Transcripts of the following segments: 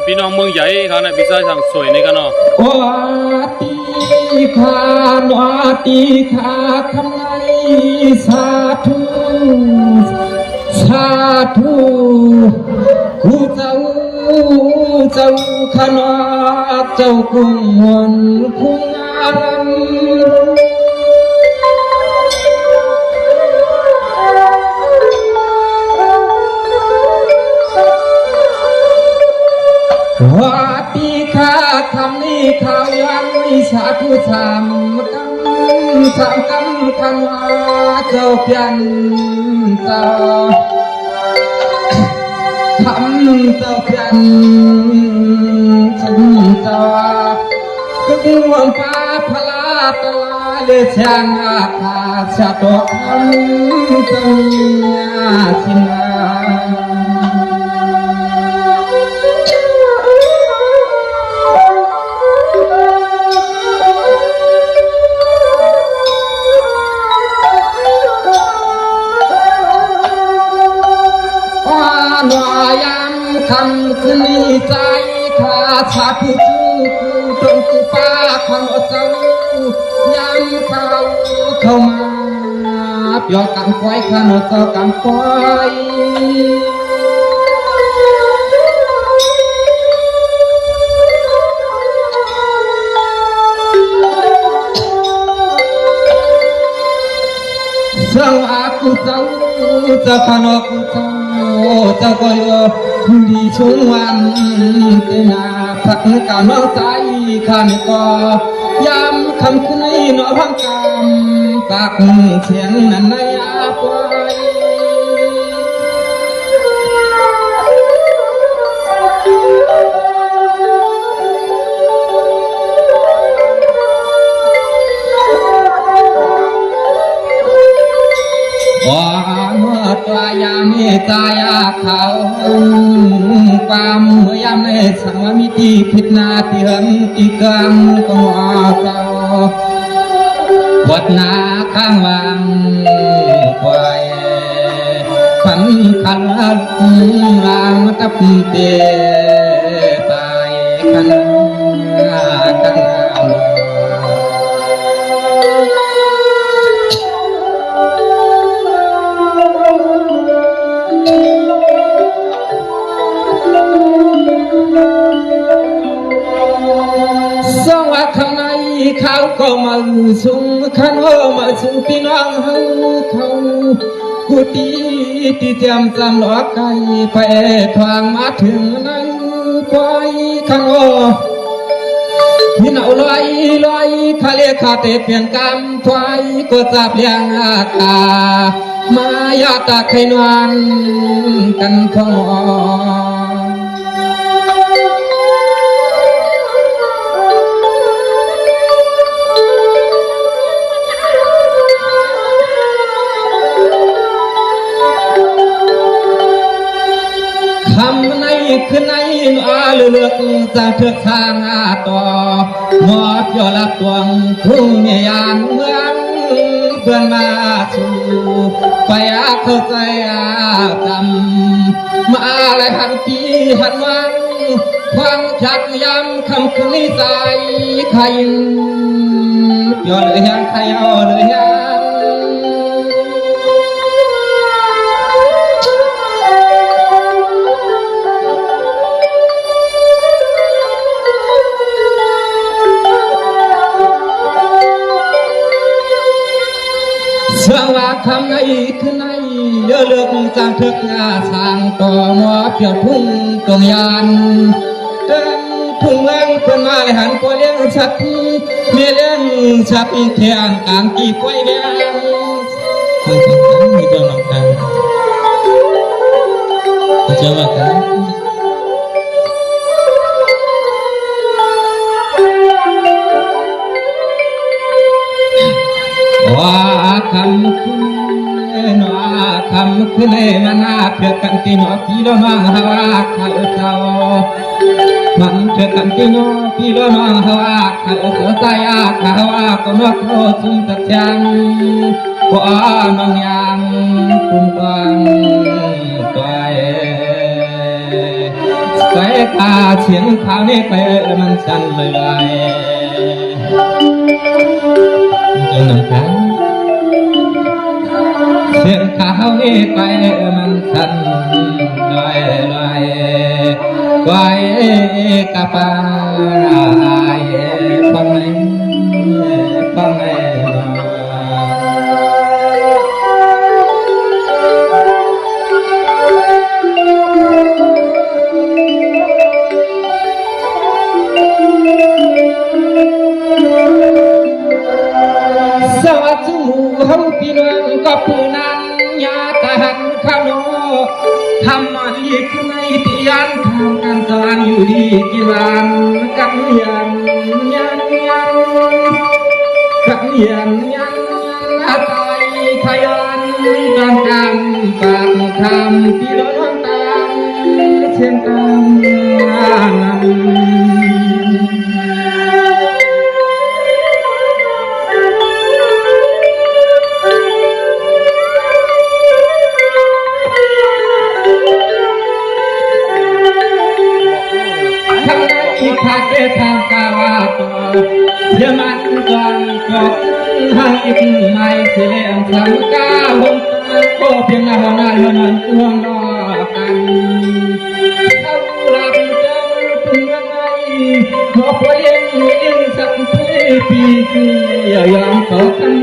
พี่น้องเมืองใหญ่เขาเนี่ยพิซซ่าทางสวยในกันเนาะวัตีขาวัตีขาคำไงสาธุสาธุกูเจ้าขนาดเจ้ากุงวันคุงงามวัตีขาคำนี้ข่าวยังไม่สาธุสามกำคันว่าเจ้าเพียนเจ้าคำเจ้าเพียนฉันเจ้าคึงวันฟ้าพลาตลาเลช่างอาคาชะตกคำเจ้าชินาคำคืนนี้ใจขาชาผู้ชื่อตรงคือป้าขนเจ้ายำเข้ามาเปียกำควายขนเจ้ากำควายเจ้าอากูเจ้าขนกูเจ้าก็ยอดีช่วงวันเตนาพักกาน้องใจขันก็ยำคำคืนนี้น้องพังกำปากเสียงนั้นในอาปอยตัวยามีตายาเขาความเมื่อยามในสมมิติพิจนาที่หังอีกังก็เจ้าวัดนาข้างวังควายฝันขันลางตับเตตายกันเขาก็มาสูงขันโอมาสูงพี่น้องเขากูตีที่เตรียมจำหลอกไก่ไปทางมาถึงนั้นควายขันโอพี่น้องลอยทะเลขาเตเปลี่ยนกรรมควายก็จับเลี้ยงอากามายาตาไขนวนกันพอทำในคืนในอาเลือกจะเถือกทางต่อหมอบยอลับตวงทุ่งเมียานเมืองเพื่อนมาสู่ไปเข้าใจจำมาอะไรหันปีหันวังฟังชักย้ำคำคืนนี้ใจใครยอเลยยังใครเอาเลยยังเชื่อว่าคำในคืนในเยอะเลือกจางทึกงาสางต่อหมอเพียรพุ่งตรงยานเดินทุ่งแรงเพื่อนมาเลยหันกว่าเลี้ยงชัดมีเลี้ยงชัดเทียงกลางกี่กล้วยแดงมีเจ้าหนังกันเจ้าว่ากันว่าคำคืนคำคืนมันเพื่อกันที่นอพี่น้องหาข้าเจ้ามันเพื่อกันที่นอพี่น้องหาข้าเจ้าใจข้าว่าก็นกโลจุนตะจังว่าน้องยังคุ้มกันไป ไป ตาเสียงข่าวนี่ไปมันสั่นเลยไปจนน้ำค้างเสียงข่าวนี่ไปมันสั่นลอยลอยไว้กะปายฟังไหมฟังไหมสวัสดีห้องพี่น้องก็ผู้นั้นยาตาหันข้าวโนทำมาดีขึ้นในปียันทำกันสานอยู่ดีกี่วันกันยันกันยันตายขยันการกำปากคำพี่น้องตามเชียงกำข้าเกทางกาวาตัวเยมันก่อนก็ให้อีกไม่เสียงสังกาหงก็เพียงหน้าเท่านั้นห่วงนอกันเอาหลับเจ้าถึงวันไหนขอพอยังสักปีอย่ายอมขอกัน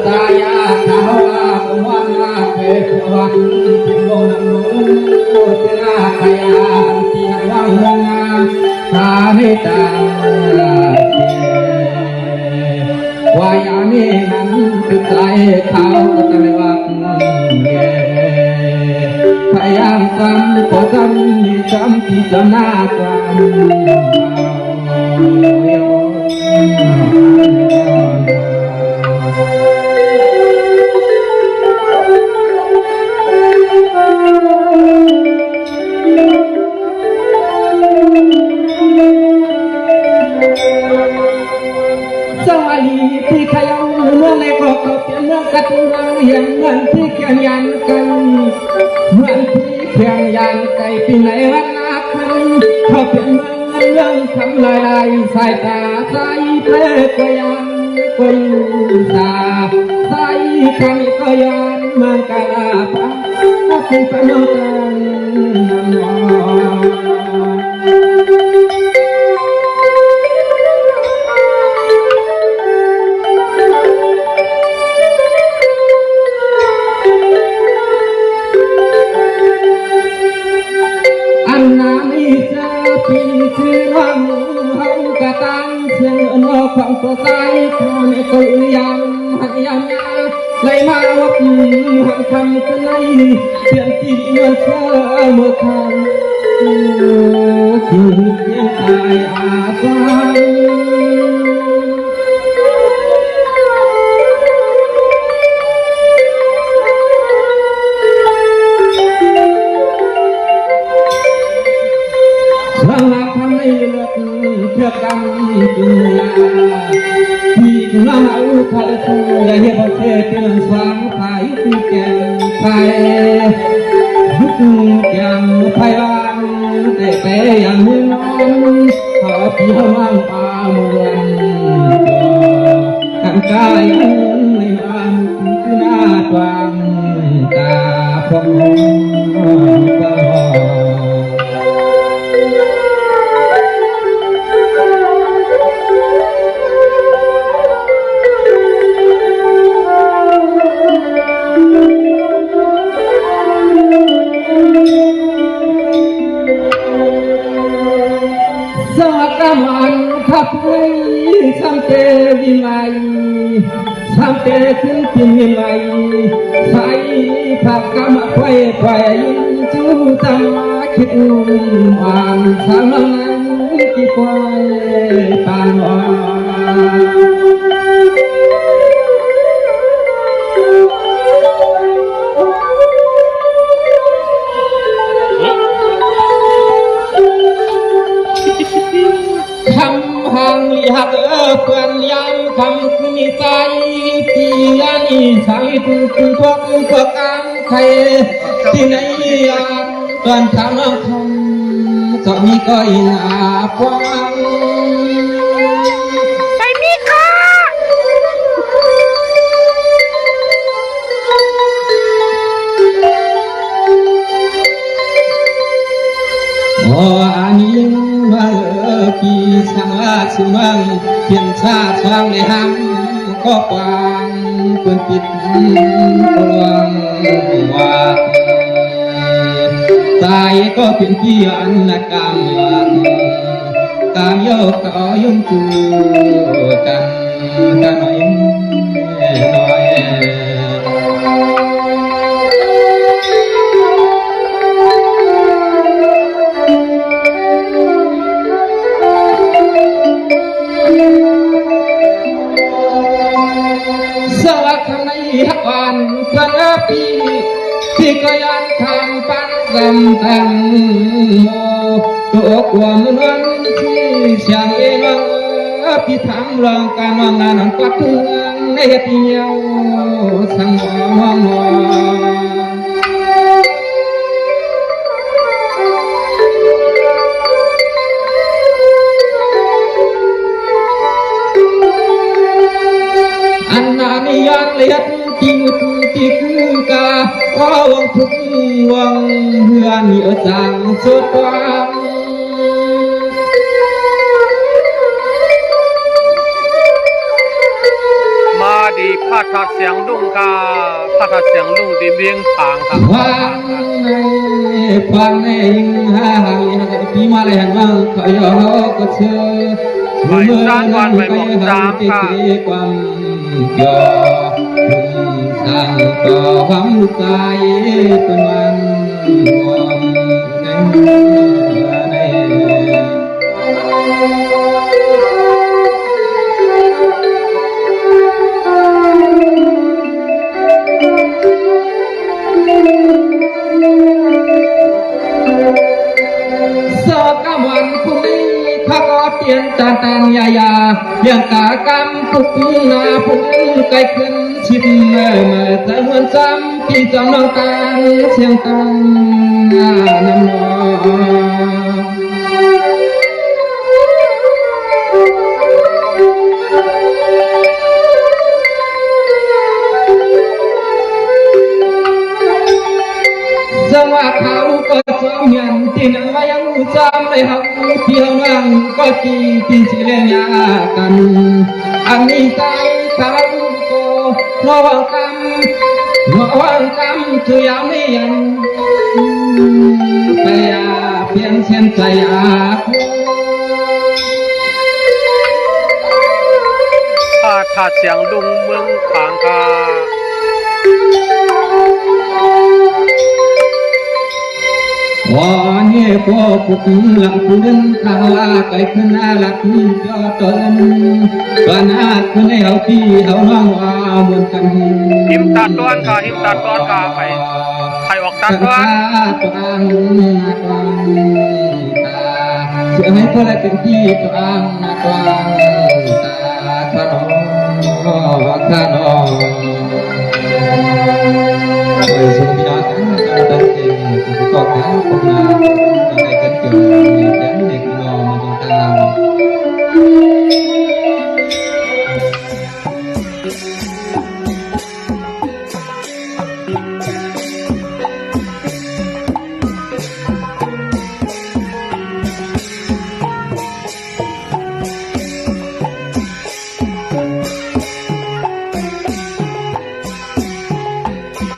ตายาขาววันนาเกิดวันที่โมนังโมเทนาขยาที่วังงามสาเหตุวายานีนั้นคือใจเขาตะวันเย่พยายามซ้ำก็ซ้ำมีซ้ำที่จะน่าจำที่ขยันเมื่อในครอบครัวเป็นเมื่อกัดเราอย่างเหมือนที่แข่งยันกันเหมือนที่แข่งยันไก่ปีไหนวันนาคันเขาเป็นเมืองเรื่องคำลายสายตาใส่เพลก็ยังก็อยู่ตาใส่คำก็ยันมันกะลาปะถ้าเป็นพนักงานนคือว่างเขากระตังเชียงนอความสดใสความก็ยังหันยังเลยมาวัดหันคำกันในเปลี่ยนที่เมื่อเช้าเมื่อคำที่ยังตายอาฟังเพื่อกันจุฬาที่มาเอาข้าตัวและเห็นเธอเป็นสว่างไฟที่แก่ไฟทุกแก่ไฟวางแต่ยังไม่นอนขอพี่ว่างป่าเมืองกันกายในบ้านคือหน้าตวางตาพองมันขับไปสัมเตวิไลสัมเตขึ้นกินวิไลใส่ผักกะมะไฟไฟจูจังมาคิดวานสังนั้นกี่ไฟปานวา เพื่อนยามคำคืนนิสัยที่ยันนิสัยทุกพวกกำใครที่ไหนยามตอนทำน้องคำก็มีก็อิงอาฟังไปมีค่ะโอ้อันนี้ว่าปีช่างว่าชิมังเพียนชาช่างในห้ำก็ปางเพื่อนปิดกลวงว่าตายก็เป็นที่อันนักกรรมตามโยกต่อยมจูกันกันหน่อยหน่อยสวัสดีวันพระปีที่ก็ยันทำปันกำตังโมตัวความนั้นที่เสียงเองพี่ทำรองการวางงานปัดเทืองในเดียวสังมองอันนั้นยันเลียดที่มุดที่คือกาเอาวังทุกวังเพื่อนเยอะจังสุดวังมาดีพาทัดเสียงดุงกาพาทัดเสียงดุงดีเบียงผางครับฟังในยิงฮ่าพี่มาเลยหันวังขอยอก็เชื่อไปสร้างวันไปบอกสามค่ะความยอทางต่อความใจเป็นวันมองในสกมันคุยข้าก็เตียนตาตานยายาเลี้ยงตากำปุกนาปุกไกลขึ้นชิดเมื่อใจเหมือนจำพี่จำน้องตาเสียงตังน้ำนจังหวะเขาก็จอมยันที่นั่งไว้ยังจำเลยหักเพียงนั่งก็ตีที่เสียงยากันอันนี้ใจทางก็ระวังกำคือยามไม่ยันไปเพียงเส้นใจพาทัดเสียงดุงเมืองผางกาวันนี้พอปุกหลังปืนข้าวไก่ขึ้นหน้าหลักจอตนบ้านอาขึ้นให้เขาที่เขาน้องว่าเหมือนกันหิมตัดต้นกาหิมตัดต้นกาไปออกตัดต้นเชื่อให้พวกเราเป็นที่ตัวอังตาขนม